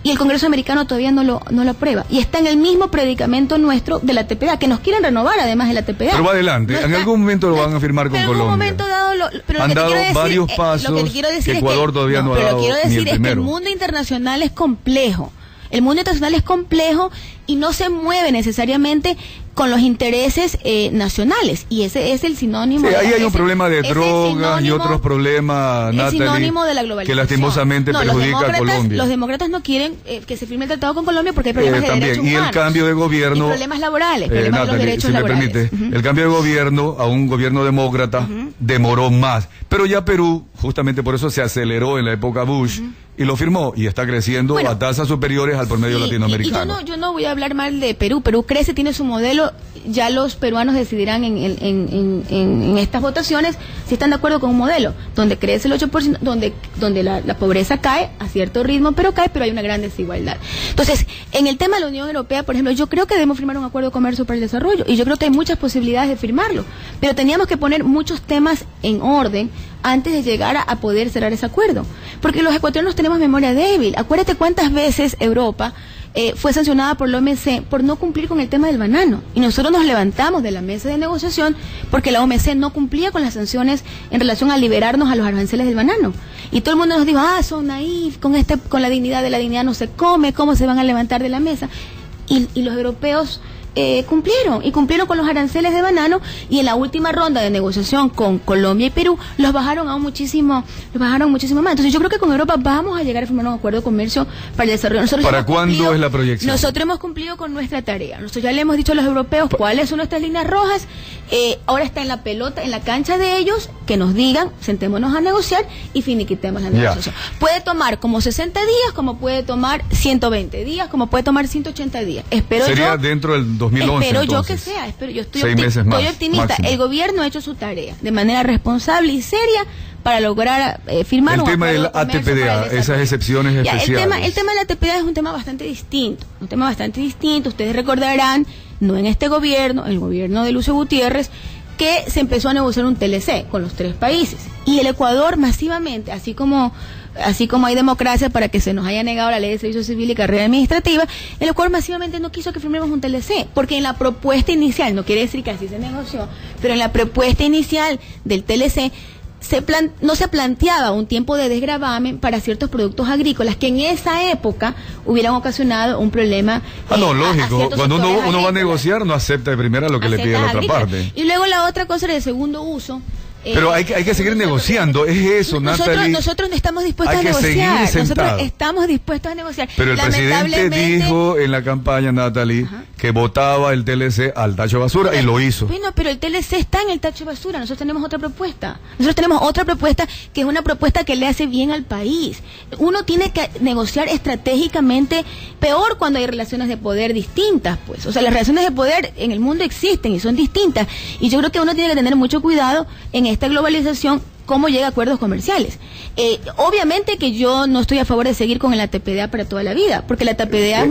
Y el Congreso americano todavía no lo aprueba. Y está en el mismo predicamento nuestro de la TPA, que nos quieren renovar además de la TPA. Pero va adelante, en algún momento lo van a firmar con Colombia. En algún momento dado, han dado varios pasos que Ecuador todavía no ha dado ni el primero. Pero quiero decir es que el mundo internacional es complejo. El mundo internacional es complejo y no se mueve necesariamente con los intereses nacionales, y ese es el sinónimo. Sí, ahí hay un problema de drogas y otros problemas, Natalie, sinónimo de la globalización, que lastimosamente perjudica a Colombia. Los demócratas no quieren que se firme el tratado con Colombia porque hay problemas de derechos humanos. Y el cambio de gobierno, y problemas laborales, problemas Natalie, de los derechos laborales. Si me permite, el cambio de gobierno a un gobierno demócrata demoró más, pero ya Perú, justamente por eso se aceleró en la época Bush y lo firmó y está creciendo a tasas superiores al promedio latinoamericano. Y yo no voy a hablar mal de Perú. Perú crece, tiene su modelo. Ya los peruanos decidirán en estas votaciones si están de acuerdo con un modelo donde crece el 8%, donde la pobreza cae a cierto ritmo, pero hay una gran desigualdad. Entonces, en el tema de la Unión Europea, por ejemplo, yo creo que debemos firmar un acuerdo de comercio para el desarrollo, y yo creo que hay muchas posibilidades de firmarlo, pero teníamos que poner muchos temas en orden antes de llegar a poder cerrar ese acuerdo, porque los ecuatorianos tenemos memoria débil. Acuérdate cuántas veces Europa fue sancionada por la OMC por no cumplir con el tema del banano, y nosotros nos levantamos de la mesa de negociación porque la OMC no cumplía con las sanciones en relación a liberarnos a los aranceles del banano, y todo el mundo nos dijo, son naif, con la dignidad de la dignidad no se come, ¿cómo se van a levantar de la mesa? Y los europeos cumplieron con los aranceles de banano, y en la última ronda de negociación con Colombia y Perú los bajaron muchísimo más. Entonces yo creo que con Europa vamos a llegar a firmar un acuerdo de comercio para el desarrollo. ¿Para cuándo es la proyección? Nosotros hemos cumplido con nuestra tarea. Nosotros ya le hemos dicho a los europeos cuáles son nuestras líneas rojas. Ahora está en la pelota, en la cancha de ellos, que nos digan, sentémonos a negociar y finiquitemos la negociación. Puede tomar como 60 días, como puede tomar 120 días, como puede tomar 180 días. Sería dentro del 2011, espero entonces. Yo que sea, yo estoy 6 meses más, optimista. máximo. El gobierno ha hecho su tarea de manera responsable y seria para lograr firmar un acuerdo de comercio. El tema del ATPA, esas excepciones especiales. El tema del ATPA es un tema bastante distinto. Ustedes recordarán, no en este gobierno, el gobierno de Lucio Gutiérrez, que se empezó a negociar un TLC con los 3 países. Y el Ecuador masivamente, así como hay democracia para que se nos haya negado la ley de servicio civil y carrera administrativa, el Ecuador masivamente no quiso que firmemos un TLC, porque en la propuesta inicial, no quiere decir que así se negoció, pero en la propuesta inicial del TLC no se planteaba un tiempo de desgravamen para ciertos productos agrícolas que en esa época hubieran ocasionado un problema. Lógico, cuando uno va a negociar no acepta de primera lo que le pide la otra parte. Y luego la otra cosa era de segundo uso. Pero hay que seguir negociando, es eso, Natalie. Nosotros no estamos dispuestos a negociar. Nosotros estamos dispuestos a negociar. Pero el presidente dijo en la campaña, Natalie, que votaba el TLC al tacho de basura, y lo hizo. Bueno, pero el TLC está en el tacho de basura. Nosotros tenemos otra propuesta. Que es una propuesta que le hace bien al país. Uno tiene que negociar estratégicamente, peor cuando hay relaciones de poder distintas, pues. O sea, las relaciones de poder en el mundo existen y son distintas. Y yo creo que uno tiene que tener mucho cuidado en esta globalización, cómo llega a acuerdos comerciales. Obviamente que yo no estoy a favor de seguir con el ATPA para toda la vida, porque la ATPA es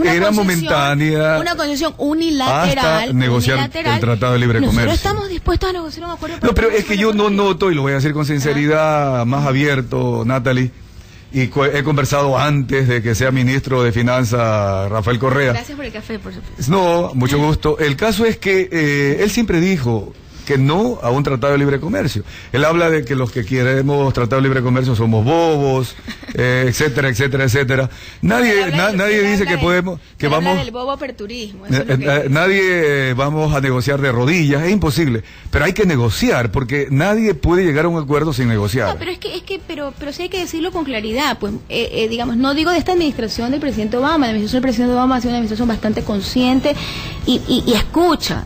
una concesión unilateral. Hasta negociar el Tratado de Libre Comercio. Nosotros estamos dispuestos a negociar un acuerdo. No, pero es que yo no noto, y lo voy a decir con sinceridad, más abierto, Natalie, y he conversado antes de que sea ministro de Finanzas Rafael Correa. Gracias por el café, por supuesto. No, mucho gusto. El caso es que él siempre dijo que no a un tratado de libre comercio. Él habla de que los que queremos tratado de libre comercio somos bobos, etcétera, etcétera, etcétera. Nadie dice que podemos, que vamos... del bobo aperturismo. Nadie vamos a negociar de rodillas, es imposible. Pero hay que negociar, porque nadie puede llegar a un acuerdo sin negociar. No, pero sí hay que decirlo con claridad, pues, digamos, no digo de esta administración del presidente Obama, la administración del presidente Obama ha sido una administración bastante consciente y escucha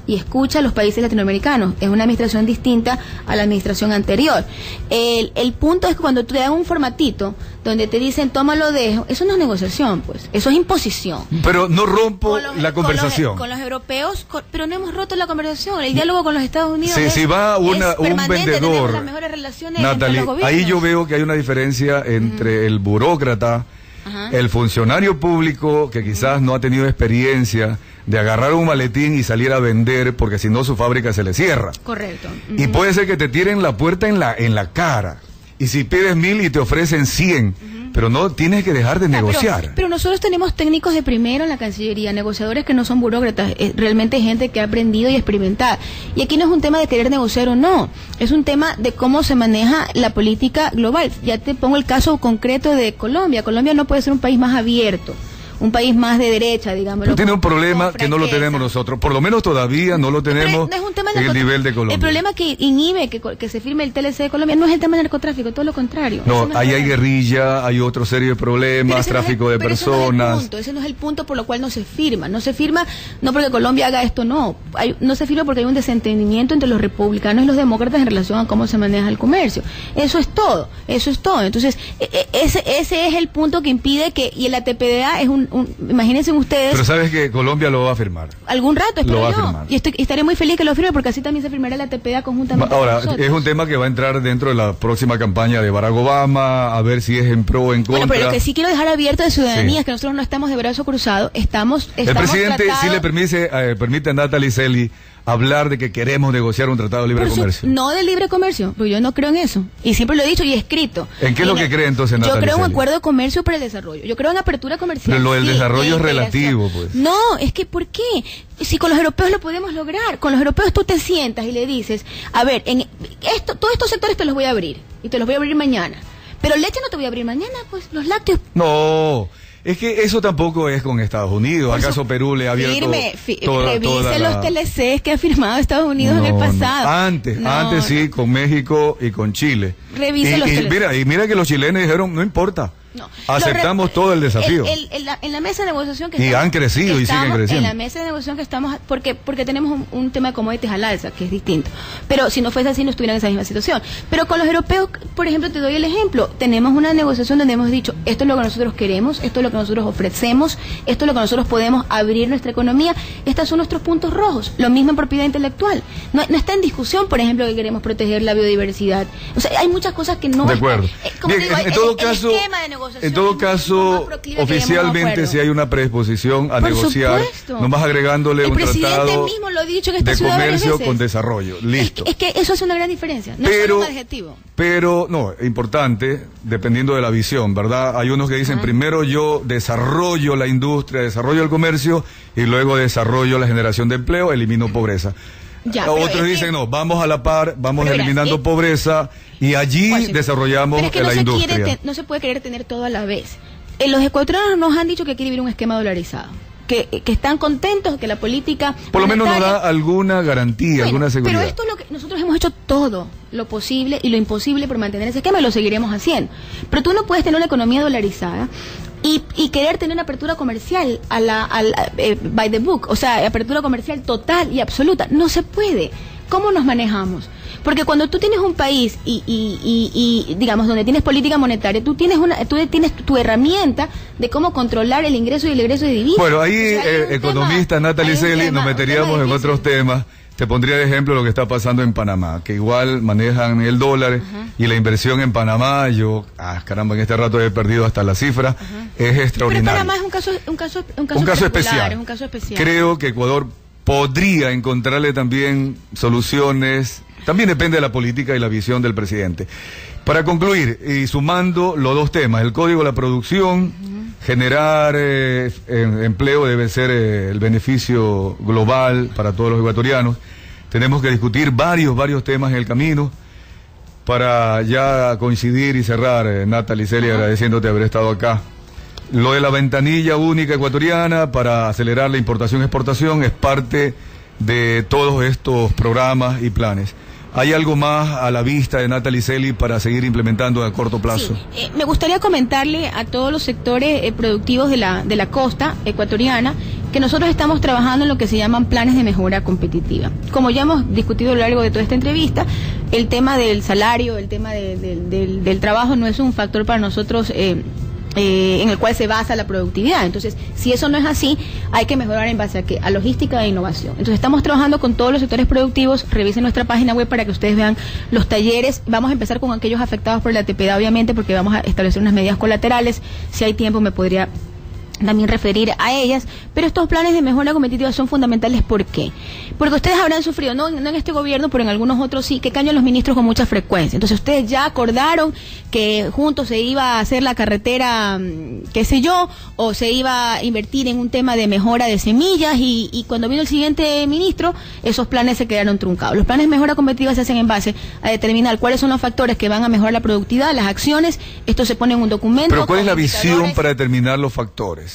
a los países latinoamericanos. Es una administración distinta a la administración anterior. El punto es que cuando te dan un formatito donde te dicen toma lo dejo, eso no es negociación, pues, eso es imposición. Pero no rompo la conversación. Con los europeos, pero no hemos roto la conversación. El diálogo con los Estados Unidos si va un vendedor, las mejores relaciones Natalie, entre los gobiernos. ahí yo veo que hay una diferencia entre el burócrata, el funcionario público que quizás no ha tenido experiencia de agarrar un maletín y salir a vender, porque si no su fábrica se le cierra. Correcto. Y puede ser que te tiren la puerta en la cara. Y si pides 1.000 y te ofrecen 100, pero no tienes que dejar de negociar. Pero nosotros tenemos técnicos de primero en la Cancillería, negociadores que no son burócratas, realmente gente que ha aprendido y experimentado. Y aquí no es un tema de querer negociar o no, es un tema de cómo se maneja la política global. Ya te pongo el caso concreto de Colombia. Colombia no puede ser un país más abierto, un país más de derecha, digamos. Pero tiene un problema que no lo tenemos nosotros, por lo menos todavía no lo tenemos no es un tema en el nivel de Colombia. El problema que inhibe que se firme el TLC de Colombia no es el tema del narcotráfico, todo lo contrario. No, ahí hay guerrilla, hay otra serie de problemas, tráfico de personas. Ese no es el punto por lo cual no se firma. No se firma no porque Colombia haga esto, no. No se firma porque hay un desentendimiento entre los republicanos y los demócratas en relación a cómo se maneja el comercio. Eso es todo. Entonces, ese es el punto que impide que, y el ATPDA es imagínense ustedes. Pero sabes que Colombia lo va a firmar. Algún rato, espero lo va a yo. firmar. Y estaré muy feliz que lo firme porque así también se firmará la TPA conjuntamente. Ahora, con nosotros. es un tema que va a entrar dentro de la próxima campaña de Barack Obama, a ver si es en pro o en contra. Bueno, pero lo que sí quiero dejar abierto de ciudadanía es que nosotros no estamos de brazo cruzado, estamos el presidente sí le permite a Natalie Celi hablar de que queremos negociar un tratado de libre comercio. No de libre comercio, porque yo no creo en eso. Y siempre lo he dicho y he escrito. ¿En qué es lo que cree entonces Natalie Yo creo en un Celi? acuerdo de comercio para el desarrollo. Yo creo en apertura comercial. Pero lo del desarrollo es relativo, pues. No, es que ¿por qué? Si con los europeos lo podemos lograr. Con los europeos tú te sientas y le dices, a ver, todos estos sectores te los voy a abrir. Y te los voy a abrir mañana. Pero leche no te voy a abrir mañana, pues los lácteos. No. Es que eso tampoco es con Estados Unidos. ¿Acaso Perú le ha abierto revise los TLCs que ha firmado Estados Unidos en el pasado? Antes sí, con México y con Chile. Revise los TLCs. Mira que los chilenos dijeron, no importa. No. Aceptamos todo el desafío. En la mesa de negociación que y han crecido y siguen creciendo. En la mesa de negociación que estamos, porque tenemos un tema de commodities al alza, que es distinto. Pero si no fuese así, no estuvieran en esa misma situación. Pero con los europeos, por ejemplo, te doy el ejemplo. Tenemos una negociación donde hemos dicho, esto es lo que nosotros queremos, esto es lo que nosotros ofrecemos, esto es lo que nosotros podemos abrir nuestra economía. Estos son nuestros puntos rojos. Lo mismo en propiedad intelectual. No está en discusión, por ejemplo, que queremos proteger la biodiversidad. O sea, hay muchas cosas que no... De acuerdo. Bien, en todo caso, oficialmente si hay una predisposición a negociar, nomás agregándole un tratado mismo lo ha dicho en esta de ciudad comercio con desarrollo. Listo. Es que eso hace una gran diferencia. No es solo un adjetivo. Pero, no, importante, dependiendo de la visión, ¿verdad? Hay unos que dicen, primero yo desarrollo la industria, desarrollo el comercio, y luego desarrollo la generación de empleo, elimino pobreza. Otros dicen, no, vamos a la par, vamos eliminando pobreza y allí desarrollamos la industria. No se puede querer tener todo a la vez. Los ecuatorianos nos han dicho que quiere vivir un esquema dolarizado. Que están contentos, que la política... Por lo menos nos da alguna garantía, alguna seguridad. Pero esto es lo que nosotros hemos hecho todo lo posible y lo imposible por mantener ese esquema y lo seguiremos haciendo. Pero tú no puedes tener una economía dolarizada y querer tener una apertura comercial by the book, o sea, apertura comercial total y absoluta. No se puede. ¿Cómo nos manejamos? Porque cuando tú tienes un país y digamos, donde tienes política monetaria, tú tienes tu herramienta de cómo controlar el ingreso y el egreso de divisas. Bueno, ahí, economista Natalie Celi, nos meteríamos en otros temas. Te pondría de ejemplo lo que está pasando en Panamá, que igual manejan el dólar y la inversión en Panamá, caramba, en este rato he perdido hasta la cifra, es extraordinaria. Pero Panamá es un caso especial. Es un caso especial. Creo que Ecuador podría encontrarle también soluciones, también depende de la política y la visión del presidente. Para concluir, y sumando los dos temas, el código de la producción, generar empleo debe ser el beneficio global para todos los ecuatorianos. tenemos que discutir varios temas en el camino para ya coincidir y cerrar, Natalie, Celia, agradeciéndote haber estado acá. Lo de la ventanilla única ecuatoriana para acelerar la importación-exportación es parte de todos estos programas y planes. ¿Hay algo más a la vista de Natalie Celi para seguir implementando a corto plazo? Sí. Me gustaría comentarle a todos los sectores productivos de la costa ecuatoriana que nosotros estamos trabajando en lo que se llaman planes de mejora competitiva. Como ya hemos discutido a lo largo de toda esta entrevista, el tema del salario, el tema del trabajo no es un factor para nosotros en el cual se basa la productividad. Entonces, si eso no es así, hay que mejorar en base a ¿qué? A logística e innovación. Entonces, estamos trabajando con todos los sectores productivos. Revisen nuestra página web para que ustedes vean los talleres. Vamos a empezar con aquellos afectados por la TPD, obviamente, porque vamos a establecer unas medidas colaterales. Si hay tiempo, me podría también referir a ellas, pero estos planes de mejora competitiva son fundamentales. ¿Por qué? Porque ustedes habrán sufrido, no en este gobierno, pero en algunos otros sí, que cañan los ministros con mucha frecuencia. Entonces ustedes ya acordaron que juntos se iba a hacer la carretera, qué sé yo, o se iba a invertir en un tema de mejora de semillas, y cuando vino el siguiente ministro, esos planes se quedaron truncados. Los planes de mejora competitiva se hacen en base a determinar cuáles son los factores que van a mejorar la productividad, las acciones. Esto se pone en un documento. Pero ¿cuál es la visión para determinar los factores?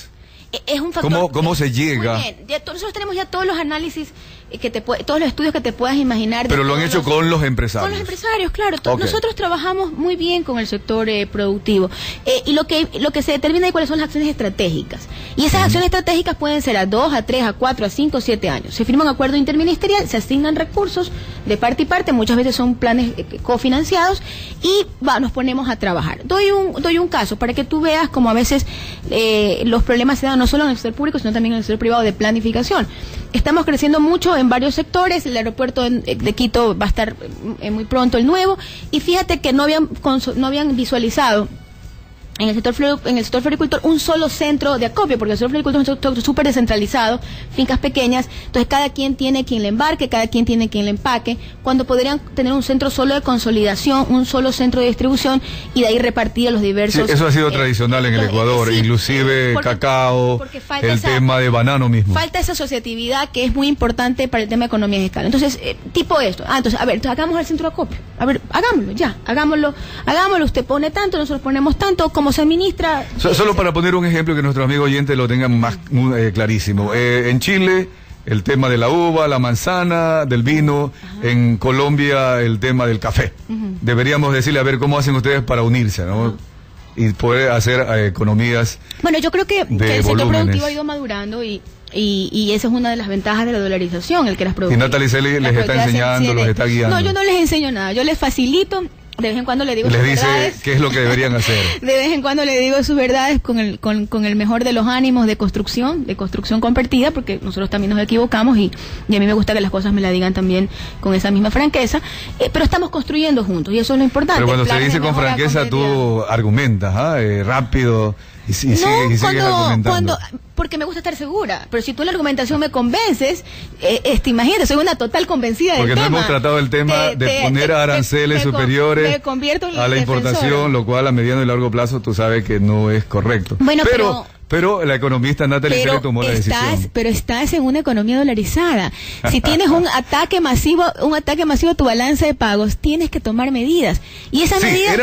Es un factor. ¿Cómo se llega? Muy bien. Nosotros tenemos ya todos los análisis, todos los estudios que te puedas imaginar. Pero lo han hecho con los empresarios. Con los empresarios, claro. Okay. Nosotros trabajamos muy bien con el sector productivo. Y lo que se determina es cuáles son las acciones estratégicas. Y esas acciones estratégicas pueden ser a 2, a 3, a 4, a 5, 7 años. Se firma un acuerdo interministerial, se asignan recursos de parte y parte, muchas veces son planes cofinanciados, y nos ponemos a trabajar. Doy un caso para que tú veas cómo a veces los problemas se dan no solo en el sector público, sino también en el sector privado de planificación. Estamos creciendo mucho en varios sectores. El aeropuerto de Quito va a estar muy pronto, el nuevo, y fíjate que no habían visualizado en el sector floricultor un solo centro de acopio, porque el sector floricultor es un sector súper descentralizado, fincas pequeñas, entonces cada quien tiene quien le embarque, cada quien tiene quien le empaque, cuando podrían tener un centro solo de consolidación, un solo centro de distribución, y de ahí repartir a los diversos. Sí, eso ha sido tradicional en el Ecuador, sí, inclusive cacao, el tema de banano mismo. Falta esa asociatividad que es muy importante para el tema de economía de escala. Entonces, tipo esto. Entonces, a ver, hagamos el centro de acopio. A ver, hagámoslo, usted pone tanto, nosotros ponemos tanto, como se administra. Solo para poner un ejemplo que nuestros amigos oyentes lo tengan más clarísimo. En Chile, el tema de la uva, la manzana, del vino. En Colombia, el tema del café. Deberíamos decirle, a ver, ¿cómo hacen ustedes para unirse, no? Y poder hacer economías. Bueno, yo creo que el sector productivo ha ido madurando y esa es una de las ventajas de la dolarización, el que las productivas. Y Natalie Celi les está enseñando, los está guiando. No, yo no les enseño nada, yo les facilito. De vez en cuando le digo sus verdades. Les dice qué es lo que deberían hacer. De vez en cuando le digo sus verdades con el mejor de los ánimos de construcción compartida, porque nosotros también nos equivocamos y a mí me gusta que las cosas me la digan también con esa misma franqueza, pero estamos construyendo juntos y eso es lo importante. Pero cuando se dice con franqueza tú argumentas, rápido y sigues argumentando. Porque me gusta estar segura, pero si tú en la argumentación me convences, imagínate, soy una total convencida del tema. Porque no hemos tratado el tema de poner aranceles superiores a la importación, lo cual a mediano y largo plazo tú sabes que no es correcto. Bueno, pero la economista Natalie Celi tomó la decisión. Pero estás en una economía dolarizada. Si tienes un ataque masivo a tu balanza de pagos, tienes que tomar medidas. Y esas medidas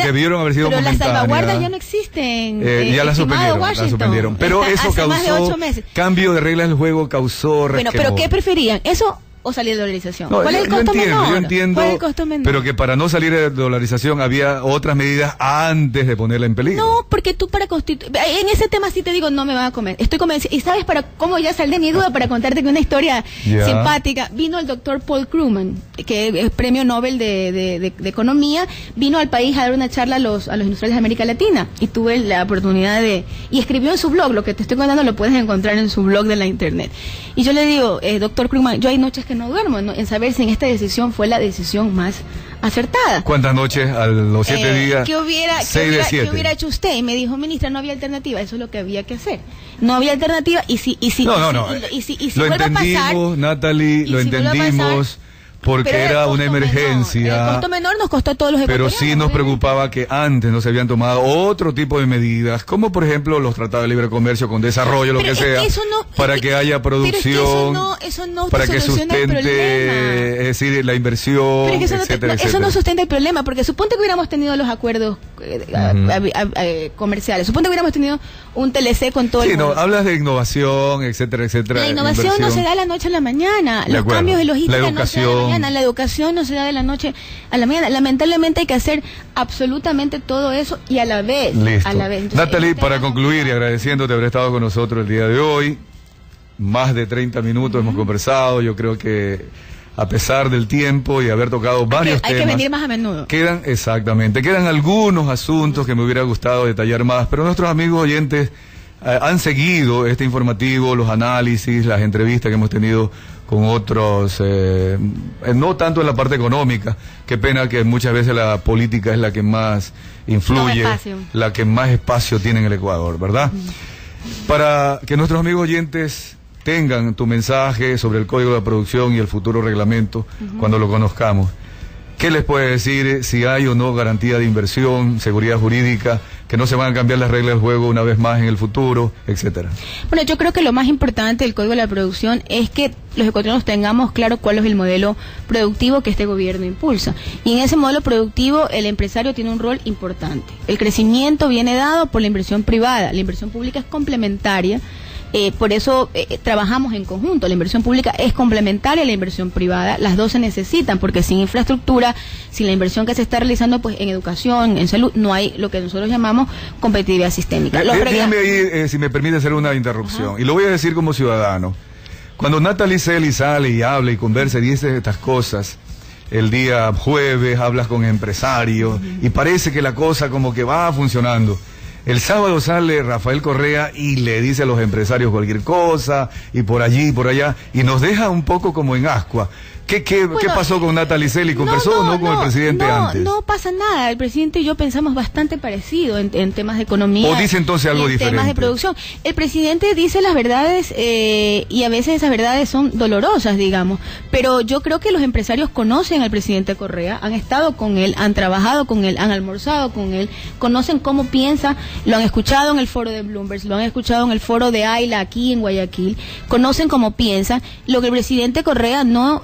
debieron haber sido pero momentáneas. Las salvaguardas ya no existen. Ya las suspendieron. Pero eso causó cambio de reglas del juego, causó resquemor. Bueno, pero ¿qué preferían? ¿Eso o salir de dolarización? No, ¿Cuál es el costo menor? Yo entiendo, ¿Cuál es el costo menor? Pero que para no salir de dolarización había otras medidas antes de ponerla en peligro. No, porque tú para constituir... En ese tema sí te digo, no me van a comer. Estoy convencida. ¿Y sabes para cómo ya saldré de mi duda? Para contarte que una historia simpática. Vino el doctor Paul Krugman, que es premio Nobel de Economía, vino al país a dar una charla a los industriales de América Latina. Y tuve la oportunidad y escribió en su blog, lo que te estoy contando lo puedes encontrar en su blog de la internet. Y yo le digo, doctor Krugman, yo hay noches que no duermo, en saber si en esta decisión fue la decisión más acertada. ¿Cuántas noches a los 7 días? ¿Qué hubiera hecho usted? Y me dijo, ministra, no había alternativa. Eso es lo que había que hacer. No había alternativa. Y si lo vuelve a pasar, Natalie, lo entendimos. porque Pero era una emergencia. El costo menor nos costó a todos los Pero ecuatorianos. sí nos preocupaba que antes no se habían tomado otro tipo de medidas, como por ejemplo los tratados de libre comercio con desarrollo, lo Pero que sea, para que haya producción, eso no para que soluciona el problema. sustente, es decir, la inversión, Pero es que etcétera, eso no sustenta el problema, porque suponte que hubiéramos tenido los acuerdos comerciales, suponte que hubiéramos tenido un TLC con todo el mundo. Sí, no, hablas de innovación, etcétera, etcétera. La innovación no se da de la noche a la mañana, los cambios de logística no se dan de la mañana, la educación no se da de la noche a la mañana. Lamentablemente hay que hacer absolutamente todo eso y a la vez. Listo. A la vez. Entonces, Natalie, para concluir y agradeciéndote haber estado con nosotros el día de hoy, más de 30 minutos hemos conversado, yo creo que a pesar del tiempo y haber tocado varios temas. Hay que venir más a menudo. Quedan algunos asuntos que me hubiera gustado detallar más, pero nuestros amigos oyentes han seguido este informativo, los análisis, las entrevistas que hemos tenido con otros, no tanto en la parte económica, qué pena que muchas veces la política es la que más influye, la que más espacio tiene en el Ecuador, ¿verdad? Para que nuestros amigos oyentes tengan tu mensaje sobre el Código de Producción y el futuro reglamento cuando lo conozcamos. ¿Qué les puede decir si hay o no garantía de inversión, seguridad jurídica, que no se van a cambiar las reglas del juego una vez más en el futuro, etcétera? Bueno, yo creo que lo más importante del Código de la Producción es que los ecuatorianos tengamos claro cuál es el modelo productivo que este gobierno impulsa. Y en ese modelo productivo el empresario tiene un rol importante. El crecimiento viene dado por la inversión privada, la inversión pública es complementaria. Por eso trabajamos en conjunto. La inversión pública es complementaria a la inversión privada. Las dos se necesitan porque sin infraestructura, sin la inversión que se está realizando pues en educación, en salud, no hay lo que nosotros llamamos competitividad sistémica. Déjame ahí, si me permite hacer una interrupción. Y lo voy a decir como ciudadano. Cuando Natalie Celi sale y habla y conversa y dice estas cosas, el día jueves hablas con empresarios y parece que la cosa como que va funcionando. El sábado sale Rafael Correa y le dice a los empresarios cualquier cosa, y por allí y por allá, y nos deja un poco como en ascua. ¿Qué pasó con Natalie Celi? ¿Conversó o no con el presidente antes? No pasa nada. El presidente y yo pensamos bastante parecido en temas de economía. ¿O dice entonces algo diferente? En temas de producción. El presidente dice las verdades y a veces esas verdades son dolorosas, digamos. Pero yo creo que los empresarios conocen al presidente Correa, han estado con él, han trabajado con él, han almorzado con él, conocen cómo piensa, lo han escuchado en el foro de Bloomberg, lo han escuchado en el foro de AILA aquí en Guayaquil, conocen cómo piensa. Lo que el presidente Correa no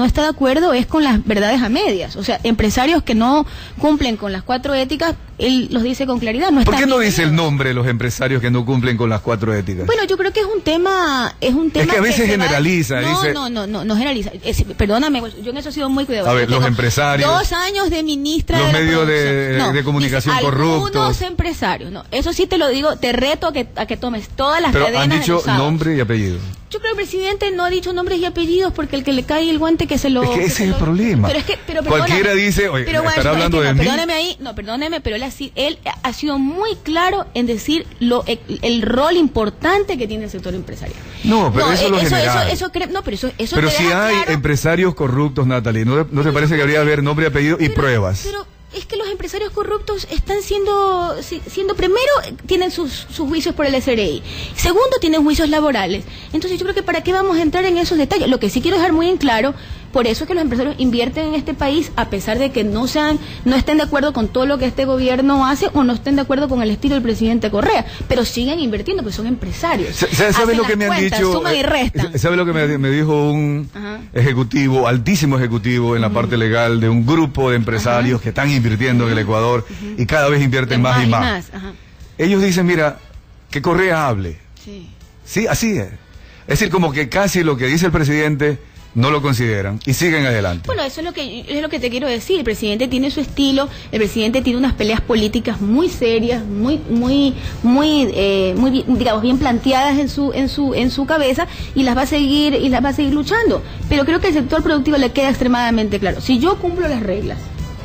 está de acuerdo es con las verdades a medias. O sea, empresarios que no cumplen con las 4 éticas, él los dice con claridad. ¿Por qué no dice el nombre de los empresarios que no cumplen con las 4 éticas? Bueno, yo creo que es un tema es que a veces generaliza. No generaliza. Perdóname, yo en eso he sido muy cuidadoso. A ver, los empresarios. 2 años de ministra los de medios de comunicación corruptos. Algunos empresarios, eso sí te lo digo, te reto a que tomes todas las cadenas. Pero han dicho nombre y apellido. Yo creo que el presidente no ha dicho nombres y apellidos porque el que le cae el guante que se lo... Es que ese es el problema. Pero cualquiera dice, oye, estará hablando de mí. Perdóneme, pero él ha sido muy claro en decir el rol importante que tiene el sector empresarial. No, pero eso es lo general. Pero si hay empresarios corruptos, Natalie, ¿no te parece que habría que haber nombre y apellido y pruebas? Pero es que los empresarios corruptos están siendo primero, tienen sus juicios por el SRI, segundo, tienen juicios laborales. Entonces yo creo que para qué vamos a entrar en esos detalles. Lo que sí quiero dejar muy en claro, por eso es que los empresarios invierten en este país, a pesar de que no estén de acuerdo con todo lo que este gobierno hace o no estén de acuerdo con el estilo del presidente Correa, pero siguen invirtiendo, pues son empresarios. ¿Sabe lo que me han dicho? Suman y restan. ¿Sabe lo que me dijo un ejecutivo, altísimo ejecutivo en la parte legal de un grupo de empresarios que están invirtiendo en el Ecuador y cada vez invierten más y más? Ellos dicen, mira, que Correa hable. Sí, así es. Es decir, como que casi lo que dice el presidente no lo consideran y siguen adelante. Bueno, eso es lo que te quiero decir. El presidente tiene su estilo, el presidente tiene unas peleas políticas muy serias, muy digamos, bien planteadas en su cabeza y las va a seguir luchando. Pero creo que al sector productivo le queda extremadamente claro. Si yo cumplo las reglas,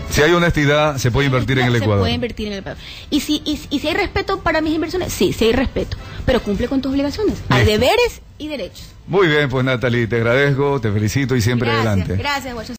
si hay honestidad, se puede invertir en el Ecuador. Se puede invertir en el Ecuador. Y si hay respeto para mis inversiones, sí hay respeto. Pero cumple con tus obligaciones. Hay deberes y derechos. Muy bien, pues Natalie, te agradezco, te felicito y siempre adelante. Gracias, Washington.